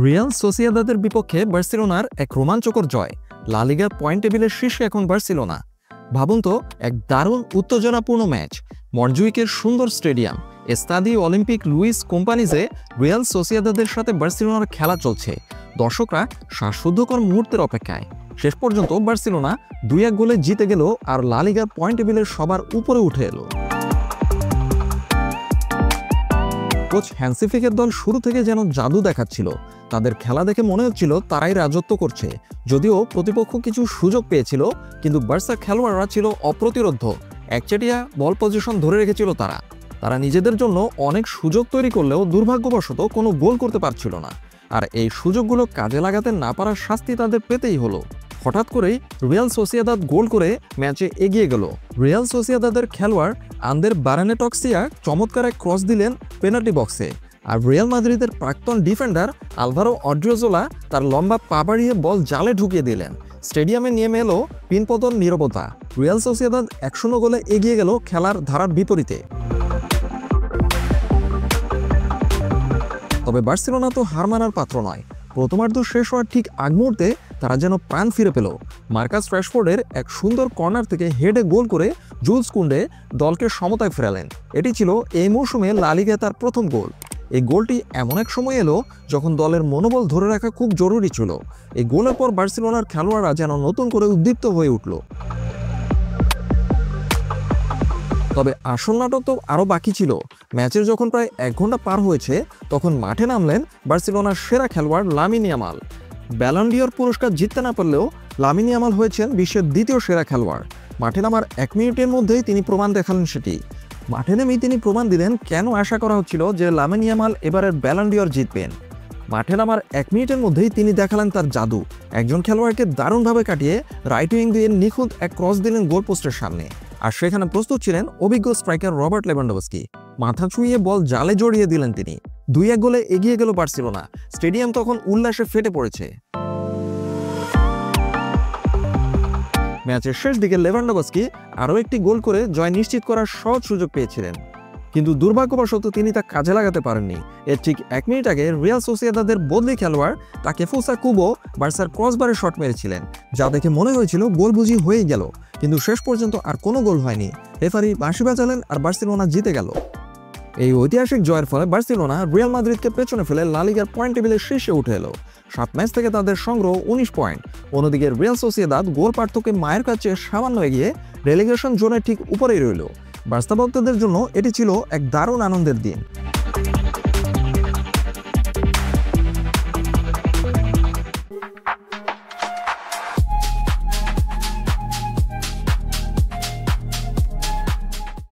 Real সোসিয়েদাদের বিপক্ষে বার্সেলোনার এক রোমাঞ্চকর জয়। লা লিগার পয়েন্ট টেবিলের শীর্ষে এখন বার্সেলোনা। ভাবুন তো, এক দারুণ উত্তেজনাপূর্ণ ম্যাচ, মন্টজুইকের সুন্দর স্টেডিয়াম, এস্তাদিও অলিম্পিক লুইস কোম্পানিজে রিয়াল সোসিয়েদাদের সাথে বার্সেলোনার খেলা চলছে। দর্শকরা শ্বাসরুদ্ধকর মুহূর্তের অপেক্ষায়। শেষ পর্যন্ত বার্সেলোনা 2-1 গোলে জিতে গেল আর লা লিগার পয়েন্ট টেবিলের সবার উপরে উঠে এলো। কোচ হ্যান্সি ফ্লিকের দল শুরু থেকে যেন জাদু দেখাচ্ছিল। তাদের খেলা দেখে মনে হচ্ছিল তারাই রাজত্ব করছে। যদিও প্রতিপক্ষ কিছু সুযোগ পেয়েছিল, কিন্তু বার্সা খেলোয়াড়রা ছিল অপ্রতিরোধ্য। একচেটিয়া বল পজিশন ধরে রেখেছিল তারা নিজেদের জন্য অনেক সুযোগ তৈরি করলেও দুর্ভাগ্যবশত কোনো গোল করতে পারছিল না। আর এই সুযোগগুলো কাজে লাগাতে না পারার শাস্তি তাদের পেতেই হলো। হঠাৎ করেই রিয়াল সোসিয়েদাদ গোল করে ম্যাচে এগিয়ে গেল। রিয়াল সোসিয়েদাদের খেলোয়াড় আন্দের বারানেটক্সিয়া চমৎকার এক ক্রস দিলেন পেনাল্টি বক্সে। আর রিয়াল মাদ্রিদের প্রাক্তন ডিফেন্ডার আলভারো অড্রিওজোলা তার লম্বা পা বাড়িয়ে বল জালে ঢুকিয়ে দিলেন। স্টেডিয়ামে নেমে এলো পিনপতন নীরবতা। রিয়াল সোসিয়েদাদ 1-0 গোলে এগিয়ে গেল খেলার ধারার বিপরীতে। তবে বার্সেলোনা তো হার মানার পাত্র নয়। প্রথমার্ধ শেষ হওয়ার ঠিক আগ মুহূর্তে তারা যেন প্রাণ ফিরে পেল। মার্কাস রাশফোর্ডের এক সুন্দর কর্নার থেকে হেডে গোল করে জুলস কুন্ডে দলকে সমতায় ফেরালেন। এটি ছিল এই মৌসুমে লা লিগায় তার প্রথম গোল। এই গোলটি এমন এক সময় এলো যখন দলের মনোবল ধরে রাখা খুব জরুরি ছিল। এই গোলের পর বার্সেলোনার খেলোয়াড়রা যেন নতুন করে উদ্দীপ্ত হয়ে উঠল। তবে আসল নাটক তো আরও বাকি ছিল। ম্যাচের যখন প্রায় 1 ঘন্টা পার হয়েছে, তখন মাঠে নামলেন বার্সেলোনার সেরা খেলোয়াড় লামিন ইয়ামাল। ব্যালন ডিওর পুরস্কার জিততে না পারলেও লামিন ইয়ামাল হয়েছেন বিশ্বের দ্বিতীয় সেরা খেলোয়াড়। মাঠে নামার 1 মিনিটের মধ্যেই তিনি প্রমাণ দেখালেন সেটি। মাঠে নেমেই তিনি প্রমাণ দিলেন কেন আশা করা হচ্ছিল যে লামিন ইয়ামাল এবারের ব্যালন ডিওর জিতবেন। মাঠে নামার 1 মিনিটের মধ্যেই তিনি দেখালেন তার জাদু। একজন খেলোয়াড়কে দারুণভাবে কাটিয়ে রাইট উইং দিয়ে নিখুঁত এক ক্রস দিলেন গোল পোস্টের সামনে। আর সেখানে প্রস্তুত ছিলেন অভিজ্ঞ স্ট্রাইকার রবার্ট লেভানডোভস্কি। মাথা ছুঁয়ে বল জালে জড়িয়ে দিলেন তিনি। 2-1 গোলে এগিয়ে গেল বার্সেলোনা। স্টেডিয়াম তখন উল্লাসে ফেটে পড়েছে। ম্যাচের শেষ দিকে লেভানডোভস্কি আরও একটি গোল করে জয় নিশ্চিত করার সহজ সুযোগ পেয়েছিলেন, কিন্তু দুর্ভাগ্যবশত তিনি তা কাজে লাগাতে পারেননি। এর ঠিক 1 মিনিট আগে রিয়াল সোসিয়েদাদের বদলি খেলোয়াড় তাকেফুসা কুবো বার্সার ক্রসবারে শট মেরেছিলেন, যা দেখে মনে হয়েছিল গোল বুঝি হয়েই গেল, কিন্তু শেষ পর্যন্ত আর কোনো গোল হয়নি। রেফারি বাঁশি বাজালেন আর বার্সেলোনা জিতে গেল। এই ঐতিহাসিক জয়ের ফলে বার্সেলোনা রিয়াল মাদ্রিদকে পেছনে ফেলে লা লিগার পয়েন্ট টেবিলের শীর্ষে উঠে এলো। 7 ম্যাচ থেকে তাদের সংগ্রহ 19 পয়েন্ট। অন্যদিকে রিয়াল সোসিয়েদাদ গোল পার্থক্যে মায়ের কাছে সামান্য এগিয়ে রেলিগেশন জোনের ঠিক উপরেই রইল। বার্সা ভক্তদের জন্য এটি ছিল এক দারুণ আনন্দের দিন।